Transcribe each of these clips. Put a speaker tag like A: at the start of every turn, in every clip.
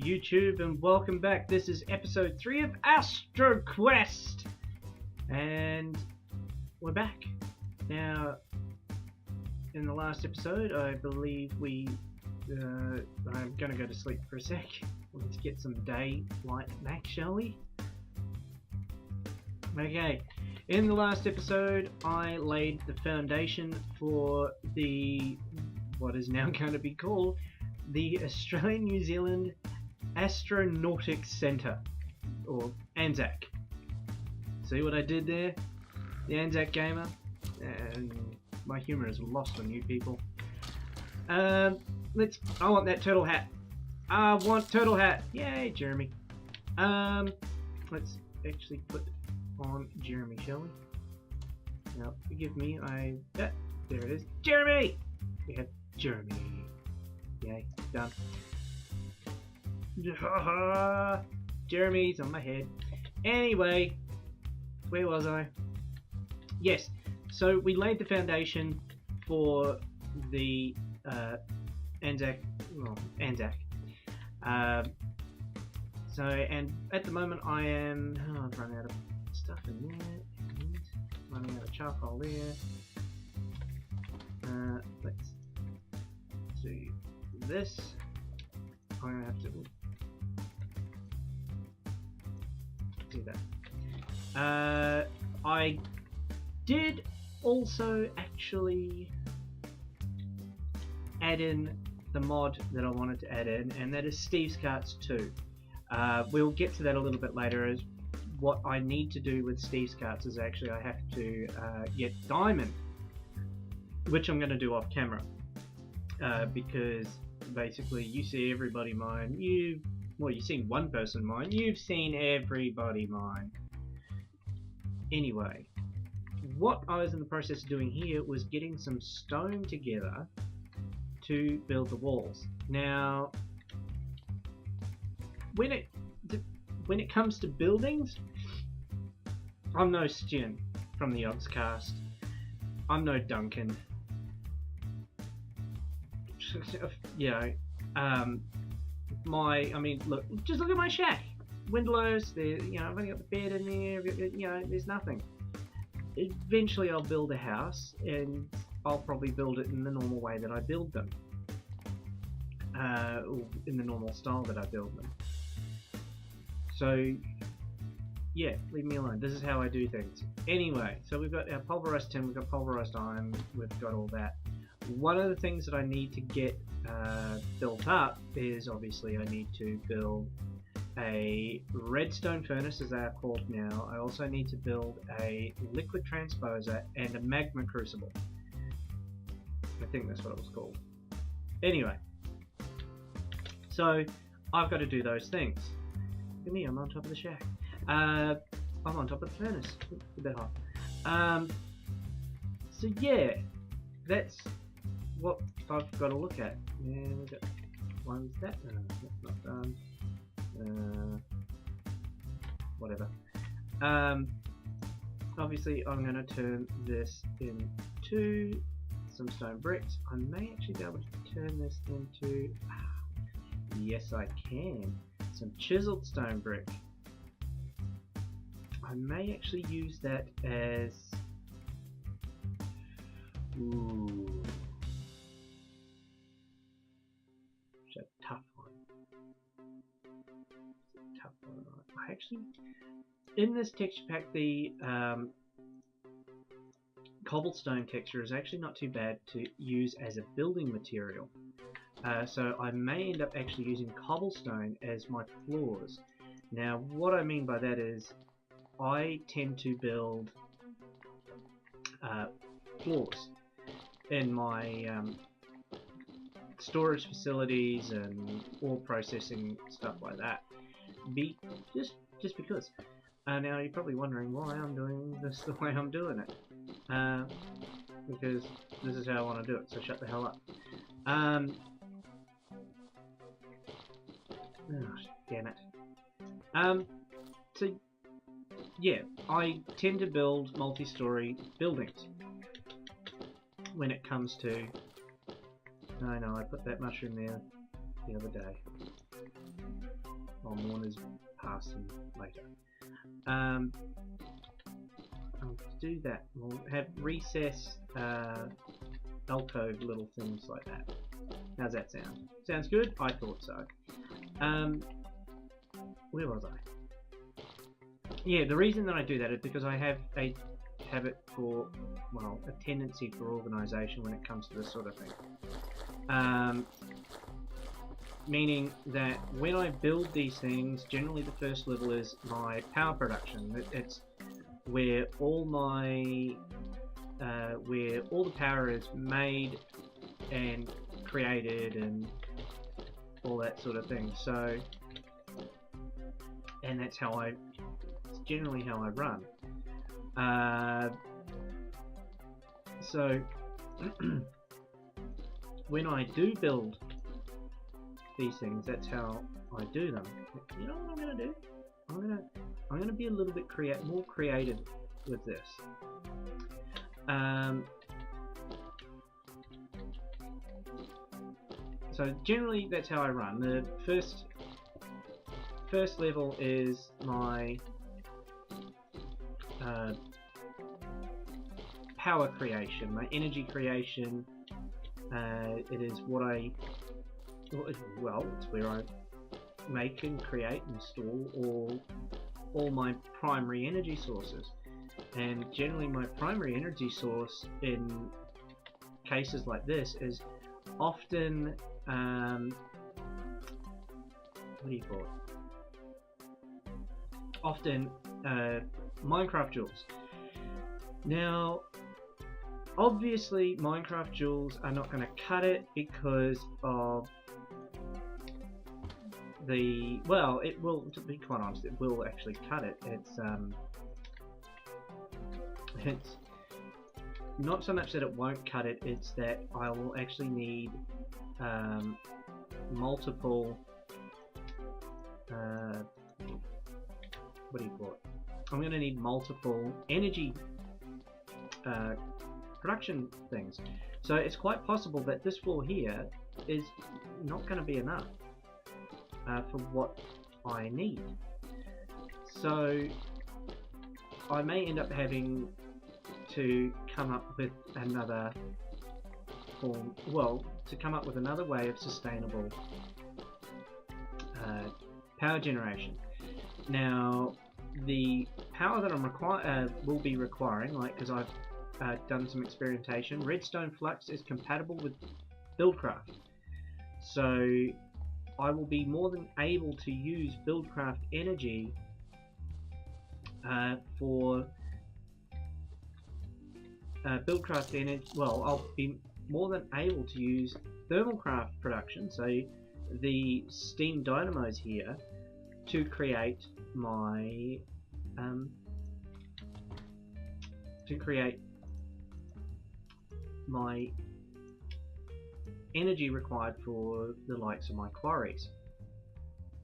A: YouTube, and welcome back. This is episode 3 of Astroquest, and we're back. Now, in the last episode, I believe I'm gonna go to sleep for a sec. Let's get some daylight back, shall we? Okay, in the last episode, I laid the foundation for what is now going to be called the Australian-New Zealand Astronautics Centre, or Anzac. See what I did there? The Anzac gamer, and my humour is lost on you people. I want that turtle hat. I want turtle hat. Yay, Jeremy. Let's actually put on Jeremy, shall we? Now, forgive me. There it is. Jeremy. We have Jeremy. Yay, done. Jeremy's on my head. Anyway, where was I? Yes, so we laid the foundation for the Anzac. And at the moment I've run out of stuff in there, and running out of charcoal there. Let's do this. I'm gonna have to do that. I did also actually add in the mod that I wanted to add in, and that is Steve's Carts 2. We'll get to that a little bit later. As what I need to do with Steve's Carts is actually I have to get Diamond, which I'm going to do off camera, because basically you see everybody mine. You've seen one person mine. You've seen everybody mine. Anyway, what I was in the process of doing here was getting some stone together to build the walls. Now, when it comes to buildings, I'm no Stijn from the Oddscast. I'm no Duncan. Just look at my shack. Windowless, there, I've only got the bed in there, there's nothing. Eventually I'll build a house, and I'll probably build it in the normal way that I build them. In the normal style that I build them. So, yeah, leave me alone. This is how I do things. Anyway, so we've got our pulverized tin, we've got pulverized iron, we've got all that. One of the things that I need to get built up is obviously I need to build a redstone furnace, as they are called now. I also need to build a liquid transposer and a magma crucible. I think that's what it was called. Anyway, so I've got to do those things. Look at me, I'm on top of the shack. I'm on top of the furnace. A bit hot. So yeah, that's what I've got to look at. Yeah, we've got one's that. That's not done. Whatever. Obviously, I'm going to turn this into some stone bricks. I may actually be able to turn this into. Yes, I can. Some chiseled stone brick. I may actually use that as. Ooh. It's a tough one. I actually, in this texture pack, the cobblestone texture is actually not too bad to use as a building material. So I may end up actually using cobblestone as my floors. Now, what I mean by that is I tend to build floors in my storage facilities and ore processing stuff like that. Just because. Now you're probably wondering why I'm doing this the way I'm doing it. Because this is how I want to do it, so shut the hell up. Oh, damn it. So yeah, I tend to build multi-story buildings when it comes to. I know I put that mushroom there the other day. I'll mourn his passing later. I'll do that. We'll have recess, alcove, little things like that. How's that sound? Sounds good? I thought so. Where was I? Yeah, the reason that I do that is because I have a habit for, well, a tendency for organisation when it comes to this sort of thing. Meaning that when I build these things, generally the first level is my power production. It's where all my where all the power is made and created and all that sort of thing. So, and that's how it's generally how I run. So when I do build these things, that's how I do them. You know what I'm gonna do? I'm gonna be a little bit more creative with this. So generally that's how I run. The first level is my power creation, my energy creation. It is what it's where I make and create and store all my primary energy sources. And generally my primary energy source in cases like this is often what do you call it? Often Minecraft jewels. Now obviously Minecraft jewels are not going to cut it because of the, well, it will, to be quite honest, it will actually cut it. It's not so much that it won't cut it, it's that I will actually need multiple what do you call it? I'm going to need multiple energy production things. So it's quite possible that this floor here is not going to be enough for what I need. So I may end up having to come up with another form, well, to come up with another way of sustainable power generation. Now, the power that I'm will be requiring, like, because I've done some experimentation, redstone flux is compatible with Buildcraft. So I will be more than able to use Buildcraft energy for Buildcraft energy. Well, I'll be more than able to use Thermalcraft production, so the steam dynamos here, to create my energy required for the likes of my quarries.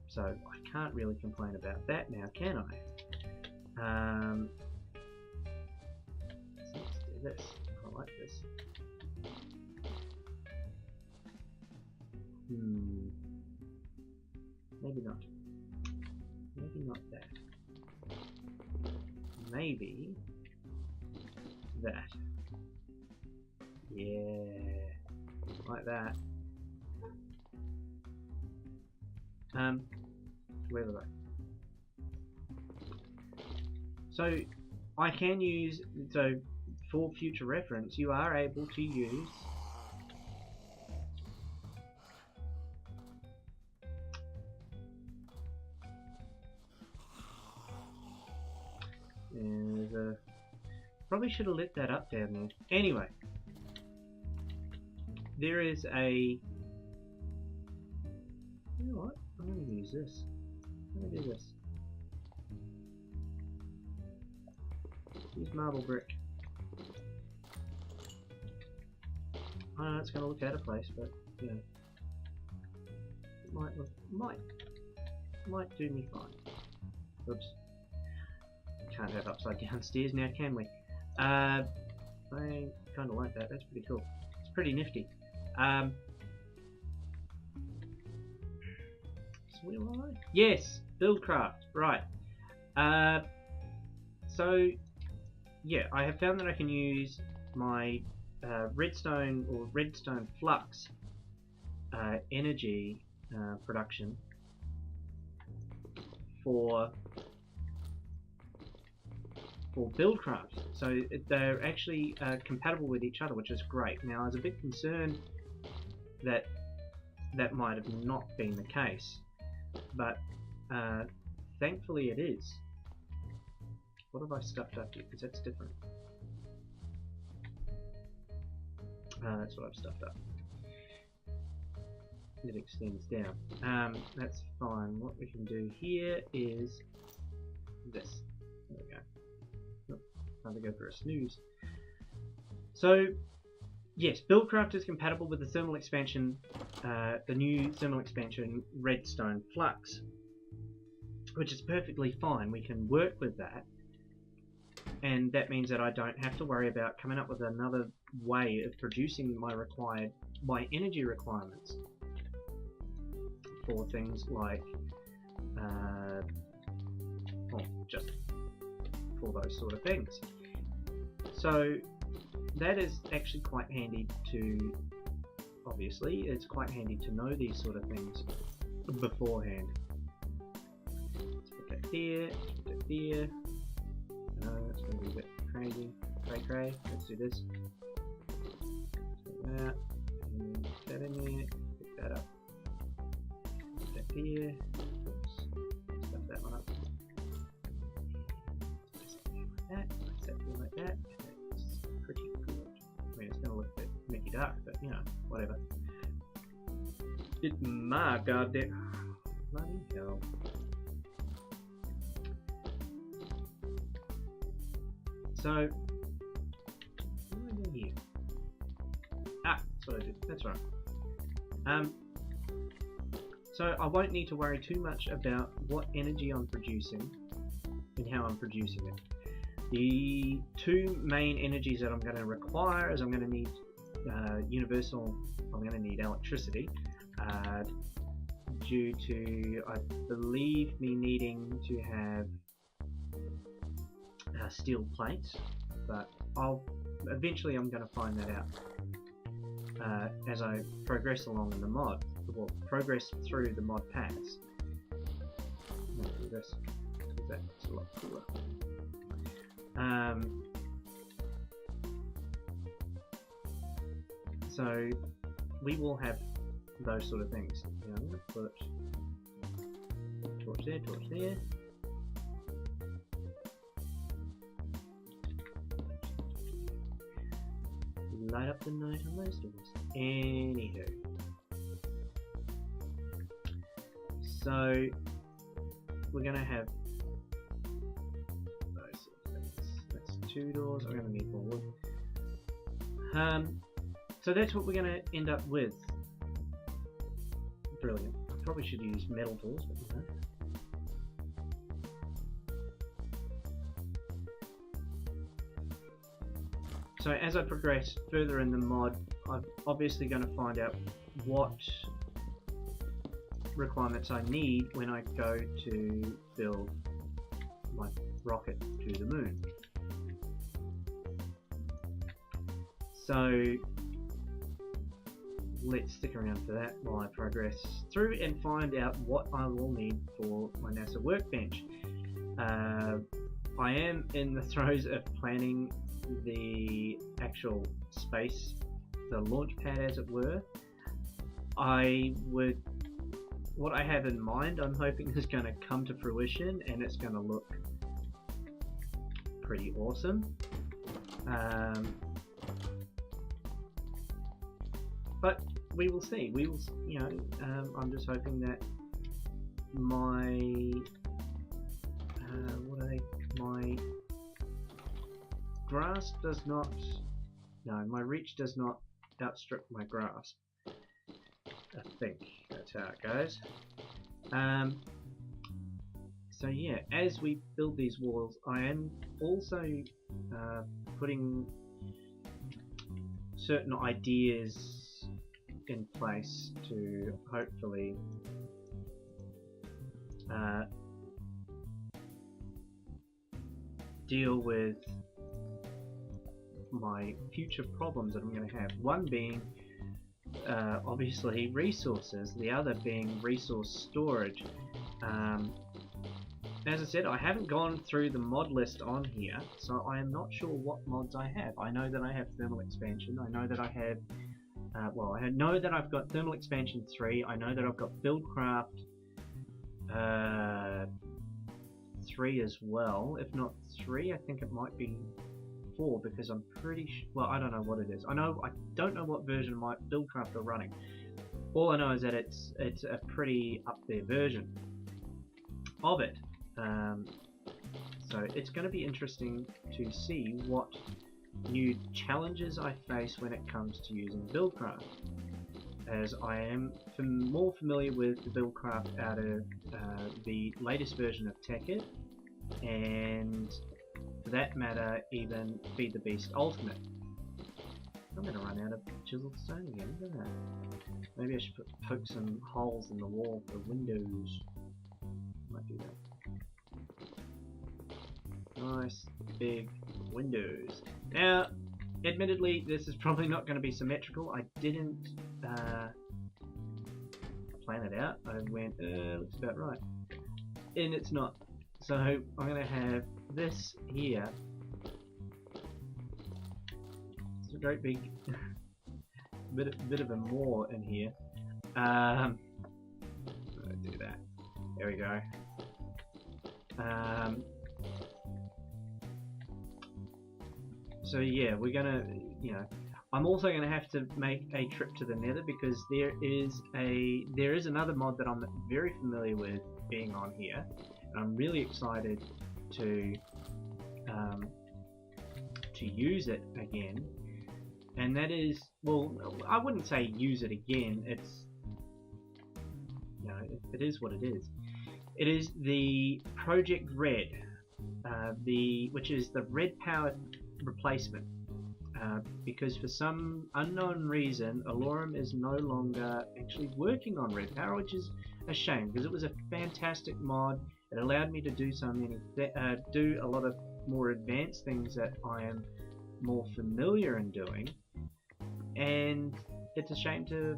A: So I can't really complain about that now, can I? So let's do this. I like this. Maybe not. Maybe not that. Maybe that. Yeah, like that. Where was I? So I can use, so for future reference, you are able to use probably should have lit that up down there. Anyway, there is a, you know what, I'm going to use this. I'm going to do this. Use marble brick. I know it's going to look out of place, but you know, it might do me fine. Oops. Can't have upside down stairs now, can we? I kind of like that. That's pretty cool. It's pretty nifty. Will I? Yes, Buildcraft. Right. So yeah, I have found that I can use my redstone or redstone flux energy production for Buildcraft. So they're actually compatible with each other, which is great. Now I was a bit concerned that that might have not been the case, but thankfully it is. What have I stuffed up here? Because that's different. That's what I've stuffed up. It extends down. That's fine. What we can do here is this. There we go. Time to go for a snooze. So yes, Buildcraft is compatible with the thermal expansion, the new thermal expansion Redstone Flux, which is perfectly fine. We can work with that, and that means that I don't have to worry about coming up with another way of producing my energy requirements for things like, just for those sort of things. So that is actually quite handy to, obviously, it's quite handy to know these sort of things beforehand. Let's put that there, let's put that there. No, that's going to be a bit crazy. Cray. Let's do this. Put that, and put that in there, pick that up. Put that there. Oops. Stuff that one up. Place that there like that. Place that there like that. That's pretty good. I mean, it's going to look a bit Mickey Dark, but you know, whatever. My goddamn. Bloody hell. So, what am I doing here? Ah, that's what I did. That's right. So I won't need to worry too much about what energy I'm producing and how I'm producing it. The two main energies that I'm going to require is I'm going to need I'm going to need electricity due to, I believe, me needing to have steel plates, but eventually I'm going to find that out as I progress along in the mod, or progress through the mod packs. Let's do this, because that's a lot cooler. So we will have those sort of things. Now I'm going to put torch there. Light up the night on those doors. Anywho. So we're going to have those sort of things. That's 2 doors. I'm going to need more wood. So that's what we're going to end up with. Brilliant. I probably should use metal tools, but you know. So as I progress further in the mod, I'm obviously going to find out what requirements I need when I go to build my rocket to the moon. So let's stick around for that while I progress through and find out what I will need for my NASA workbench. I am in the throes of planning the actual space, the launch pad as it were. What I have in mind, I'm hoping is going to come to fruition, and it's going to look pretty awesome. But we will see. We will, you know, I'm just hoping that my my grasp does not, no, my reach does not outstrip my grasp. I think that's how it goes. So yeah, as we build these walls, I am also putting certain ideas in place to hopefully deal with my future problems that I'm going to have. One being obviously resources, the other being resource storage. As I said, I haven't gone through the mod list on here, so I am not sure what mods I have. I know that I have thermal expansion. I know that I have, well, I know that I've got thermal expansion 3. I know that I've got buildcraft 3 as well. If not 3, I think it might be 4, because I'm pretty well, I don't know what it is. I don't know what version of my buildcraft are running. All I know is that it's a pretty up there version of it. So it's going to be interesting to see what new challenges I face when it comes to using buildcraft, as I am more familiar with the buildcraft out of the latest version of TechIt, and for that matter even Feed the Beast Ultimate. I'm going to run out of chiseled stone again, isn't I? Maybe I should poke some holes in the wall for windows. Might do that. Nice big windows. Now, admittedly, this is probably not going to be symmetrical. I didn't plan it out. I went, looks about right. And it's not. So I'm going to have this here. It's a great big bit of a moor in here. I'll do that. There we go. So yeah, we're gonna, I'm also gonna have to make a trip to the Nether, because there is another mod that I'm very familiar with being on here, and I'm really excited to use it again. And that is, well, I wouldn't say use it again. It's, it is what it is. It is the Project Red, which is the red powered replacement, because for some unknown reason Alorum is no longer actually working on red power, which is a shame, because it was a fantastic mod. It allowed me to do do a lot of more advanced things that I am more familiar in doing, and it's a shame to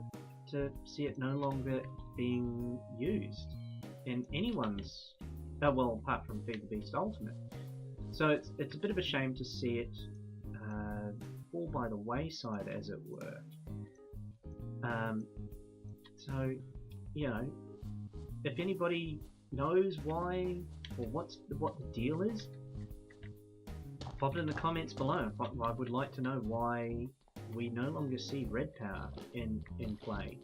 A: see it no longer being used in anyone's, well, apart from Feed the Beast Ultimate. So it's a bit of a shame to see it fall by the wayside, as it were. So, if anybody knows why, or what the deal is, pop it in the comments below. I would like to know why we no longer see red power in play.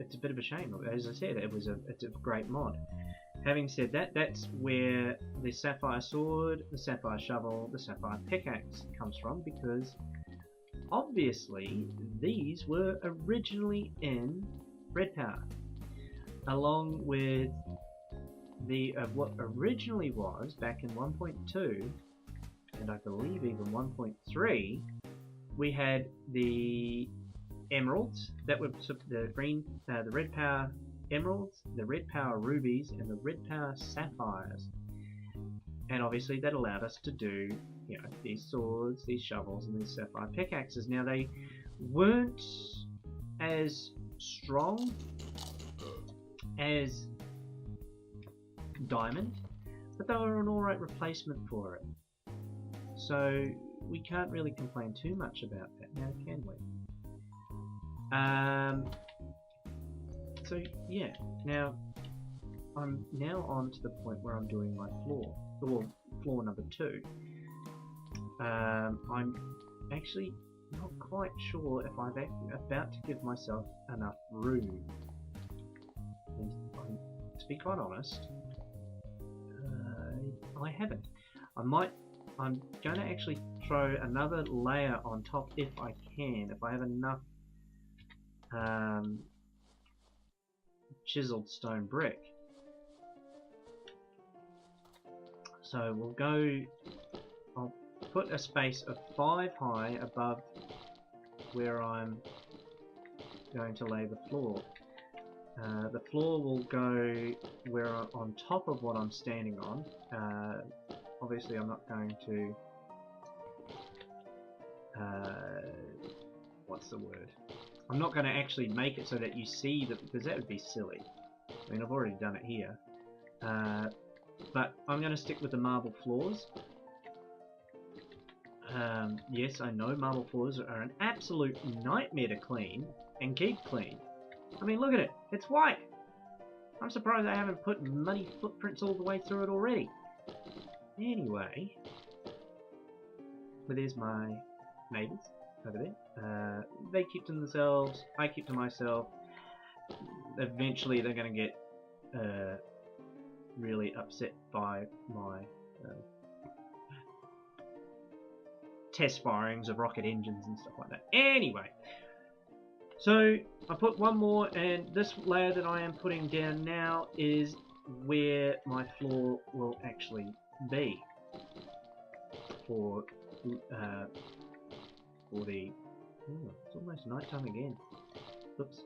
A: It's a bit of a shame. As I said, it's a great mod. Having said that, that's where the Sapphire Sword, the Sapphire Shovel, the Sapphire Pickaxe comes from, because obviously these were originally in red power, along with the what originally was back in 1.2, and I believe even 1.3, we had the emeralds that were the red power emeralds, the red power rubies, and the red power sapphires, and obviously that allowed us to do these swords, these shovels, and these sapphire pickaxes. Now they weren't as strong as diamond, but they were an alright replacement for it, so we can't really complain too much about that now, can we? So yeah, now I'm on to the point where I'm doing my floor, or floor number 2. I'm actually not quite sure if I'm about to give myself enough room. And to be quite honest, I haven't. I'm going to actually throw another layer on top if I can, if I have enough chiseled stone brick. So we'll go, I'll put a space of 5 high above where I'm going to lay the floor. The floor will go where on top of what I'm standing on. Obviously I'm not going to what's the word? I'm not going to actually make it so that you see that, because that would be silly. I mean, I've already done it here. But I'm going to stick with the marble floors. Yes, I know marble floors are an absolute nightmare to clean and keep clean. I mean, look at it. It's white. I'm surprised I haven't put muddy footprints all the way through it already. Anyway, well, there's my neighbours over there. They keep to themselves. I keep to myself. Eventually, they're going to get really upset by my test firings of rocket engines and stuff like that. Anyway, so I put one more, and this layer that I am putting down now is where my floor will actually be for the. Oh, it's almost nighttime again. Oops.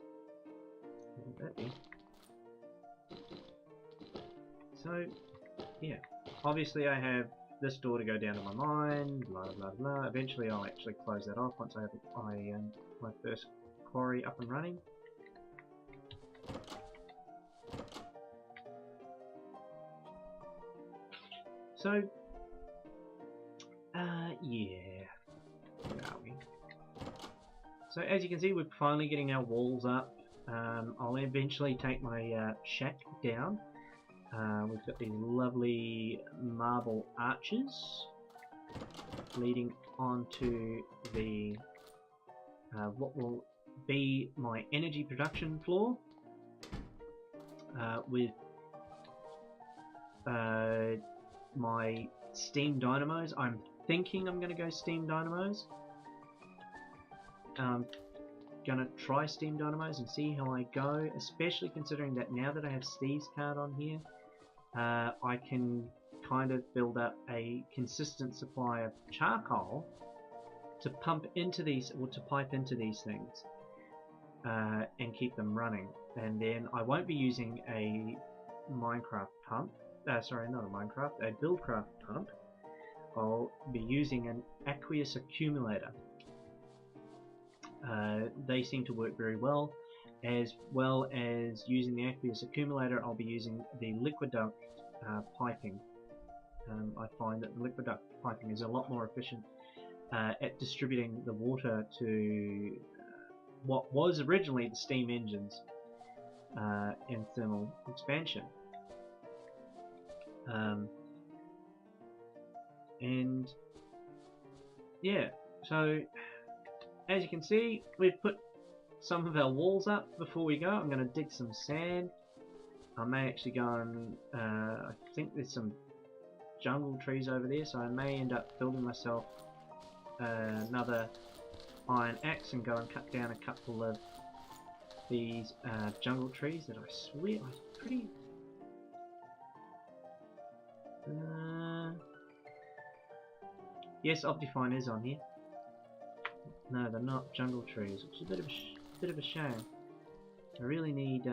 A: That there. So, yeah, obviously I have this door to go down to my mine, blah blah blah. Eventually I'll actually close that off once I have my first quarry up and running. So, yeah, where are we? So as you can see, we're finally getting our walls up. I'll eventually take my shack down. We've got these lovely marble arches leading onto the what will be my energy production floor with my steam dynamos. I'm thinking I'm going to go steam dynamos. Gonna try steam dynamos and see how I go, especially considering that now that I have Steve's card on here, I can kind of build up a consistent supply of charcoal to pump into these, or to pipe into these things, and keep them running. And then I won't be using a Minecraft pump, sorry, not a Minecraft, a Buildcraft pump. I'll be using an aqueous accumulator. They seem to work very well. As well as using the aqueous accumulator, I'll be using the liquid duct piping. I find that the liquid duct piping is a lot more efficient at distributing the water to what was originally the steam engines in thermal expansion. And yeah, so as you can see, we've put some of our walls up before we go. I'm going to dig some sand. I may actually go and I think there's some jungle trees over there, so I may end up building myself another iron axe and go and cut down a couple of these jungle trees that I swear are pretty. Yes, Optifine is on here. No, they're not jungle trees, which is a bit of a shame. I really need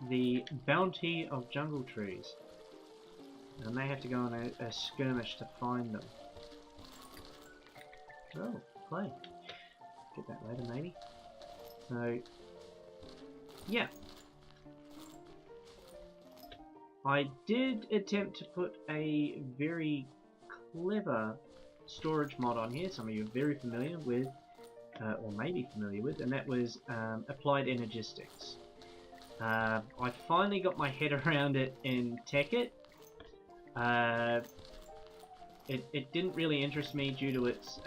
A: the bounty of jungle trees. I may have to go on a skirmish to find them. Oh, clay. Get that later, maybe. So, yeah. I did attempt to put a very clever storage mod on here, some of you are very familiar with, or maybe familiar with, and that was applied energistics. I finally got my head around it in Tekkit. It didn't really interest me due to its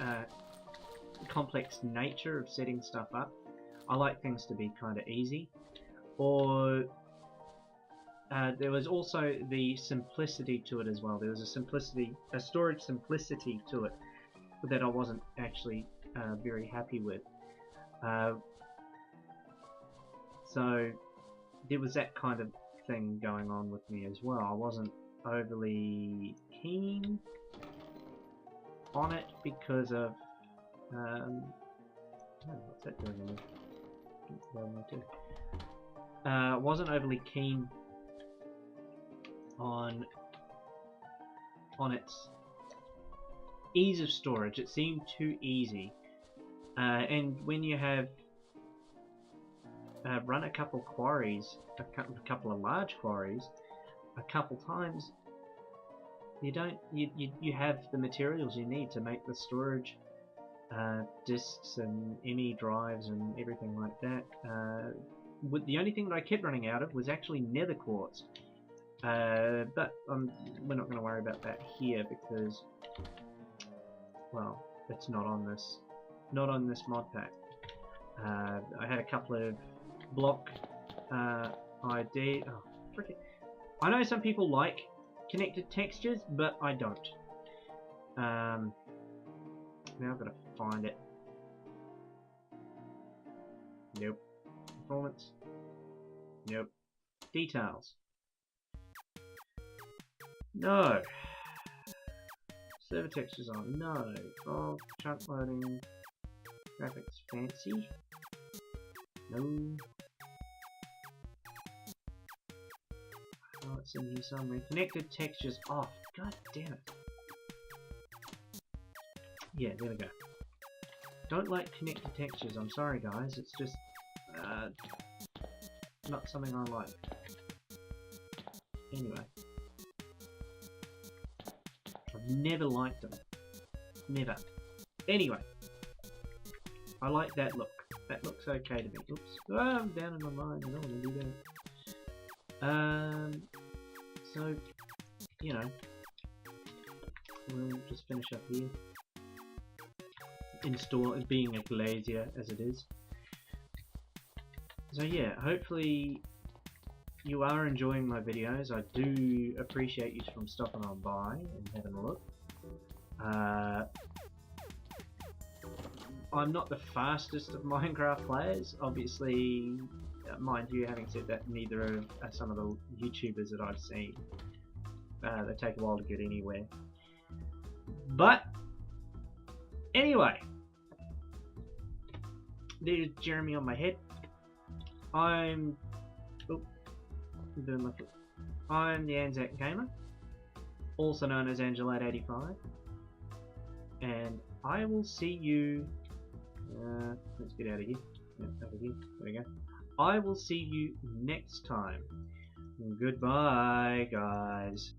A: complex nature of setting stuff up. I like things to be kind of easy. Or there was also the simplicity to it as well. There was a storage simplicity to it that I wasn't actually very happy with. So there was that kind of thing going on with me as well. I wasn't overly keen on it because of Oh, what's that doing in there? Wasn't overly keen on its ease of storage. It seemed too easy, and when you have run a couple quarries, a couple of large quarries, a couple times, you have the materials you need to make the storage disks and ME drives and everything like that. The only thing that I kept running out of was actually nether quartz, but we're not going to worry about that here because, well, it's not on this mod pack. I had a couple of block ID. Oh, frickin'. I know some people like connected textures, but I don't. Now I've got to find it. Nope. Performance. Nope. Details. No. Server textures on. No. Oh, chunk loading. Graphics fancy. No. Oh, it's in here somewhere. Connected textures off. God damn it. Yeah, there we go. Don't like connected textures. I'm sorry, guys. It's just not something I like. Anyway, I've never liked them. Never. Anyway, I like that look. That looks okay to me. Oops. Oh, I'm down in my mind. I don't want to do that. So, you know, we'll just finish up here. Install it being a glazier as it is. So yeah, hopefully you are enjoying my videos. I do appreciate you from stopping on by and having a look. I'm not the fastest of Minecraft players, obviously. Mind you, having said that, neither are some of the YouTubers that I've seen. They take a while to get anywhere. But anyway, there's Jeremy on my head. I'm the Anzac Gamer, also known as Angelate85, and I will see you. Let's get out of here. Yeah, over here. There we go. I will see you next time. Goodbye, guys.